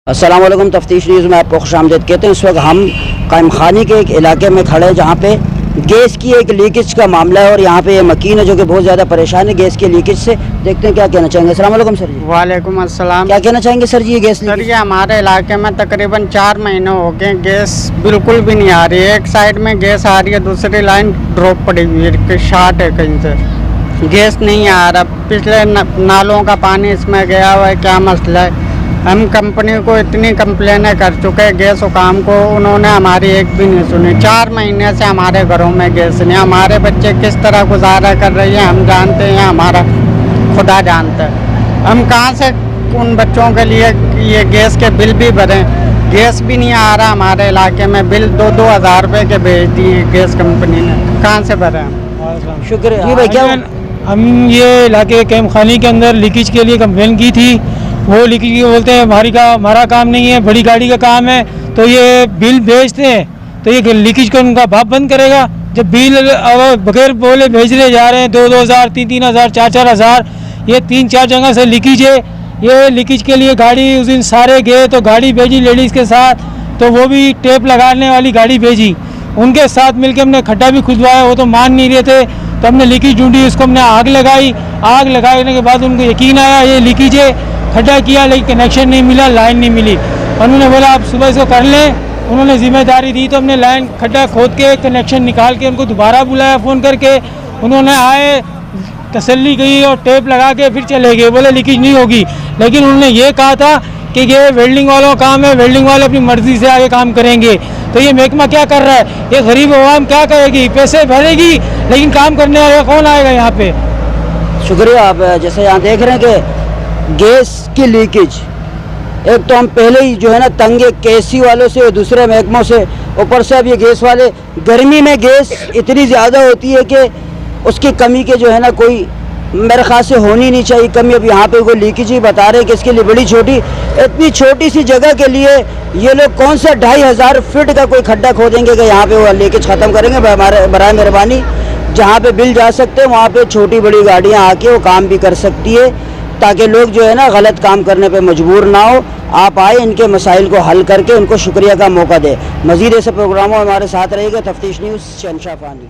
अस्सलाम वालेकुम। तफ्तीश न्यूज़ में आपको खुशामदीद कहते हैं। इस वक्त हम कायम खानी के एक इलाके में खड़े हैं जहाँ पे गैस की एक लीकेज का मामला है और यहाँ पे ये मकीन है जो कि बहुत ज़्यादा परेशान है गैस की लीकेज से। देखते हैं क्या कहना चाहेंगे। अस्सलाम वालेकुम सर जी। वालेकुम अस्सलाम। क्या कहना चाहेंगे सर जी ये गैस सर ये हमारे इलाके में तकरीबन 4 महीने हो गए, गैस बिल्कुल भी नहीं आ रही है। एक साइड में गैस आ रही है, दूसरी लाइन ड्रॉप पड़ी हुई है, शार्ट है, कहीं से गैस नहीं आ रहा। पिछले नालों का पानी इसमें गया हुआ है, क्या मसला है। हम कंपनी को इतनी कंप्लेनें कर चुके हैं गैस हुकाम को, उन्होंने हमारी एक भी नहीं सुनी। 4 महीने से हमारे घरों में गैस नहीं। हमारे बच्चे किस तरह गुजारा कर रही हैं हम जानते हैं, हमारा खुदा जानता है। हम कहाँ से उन बच्चों के लिए ये गैस के बिल भी भरें। गैस भी नहीं आ रहा हमारे इलाके में, बिल 2-2 हज़ार रुपये के भेज दिए गैस कंपनी ने, कहाँ से भरें हम। शुक्रिया जी भाई। क्या हम ये इलाके कैम खानी के अंदर लीकेज के लिए कंप्लेन की थी। वो लीकेज बोलते हैं हमारा काम नहीं है, बड़ी गाड़ी का काम है। तो ये बिल भेजते हैं तो ये लीकेज को उनका भाप बंद करेगा। जब बिल बगैर बोले भेजने जा रहे हैं 2-2 हज़ार, 3-3 हज़ार, 4-4 हज़ार, ये 3-4 जगह से लीकेज है। ये लीकेज के लिए गाड़ी उस दिन सारे गए तो गाड़ी भेजी लेडीज़ के साथ, तो वो भी टेप लगाने वाली गाड़ी भेजी। उनके साथ मिलकर हमने खड्डा भी खुदवाया, वो तो मान नहीं रहे थे। तो हमने लीकेज ढूंढी, उसको हमने आग लगाई। आग लगाने के बाद उनको यकीन आया ये लीकेज है। खड्डा किया लेकिन कनेक्शन नहीं मिला, लाइन नहीं मिली। उन्होंने बोला आप सुबह इसको कर लें। उन्होंने जिम्मेदारी दी तो हमने लाइन खड्डा खोद के कनेक्शन निकाल के उनको दोबारा बुलाया फ़ोन करके। उन्होंने आए, तसल्ली की और टेप लगा के फिर चले गए, बोले लीकेज नहीं होगी। लेकिन उन्होंने ये कहा था कि ये वेल्डिंग वालों का काम है, वेल्डिंग वाले अपनी मर्ज़ी से आगे काम करेंगे। तो ये महकमा क्या कर रहा है, ये गरीब आवाम क्या करेगी, पैसे भरेगी लेकिन काम करने वाला कौन आएगा यहाँ पे। शुक्रिया। आप जैसे यहाँ देख रहे हैं कि गैस की लीकेज, एक तो हम पहले ही जो है ना तंग केसी वालों से, दूसरे महकमों से, ऊपर से अब ये गैस वाले, गर्मी में गैस इतनी ज़्यादा होती है कि उसकी कमी के जो है ना कोई मेरे ख्याल से होनी नहीं चाहिए कमी। अब यहाँ पे कोई लीकेज ही बता रहे हैं कि इसके लिए बड़ी छोटी, इतनी छोटी सी जगह के लिए ये लोग कौन सा 2500 फीट का कोई खड्डा खोदेंगे कि यहाँ पे वो लीकेज ख़त्म करेंगे। हमारे बराए मेहरबानी जहाँ पे बिल जा सकते हैं वहाँ पे छोटी बड़ी गाड़ियाँ आके वो काम भी कर सकती है, ताकि लोग जो है ना गलत काम करने पे मजबूर ना हो। आप आए, इनके मसाइल को हल करके उनको शुक्रिया का मौका दें। मज़ीद ऐसे प्रोग्रामों हमारे साथ रहेगा। तफ्तीश न्यूज़, शहंशाह खानी।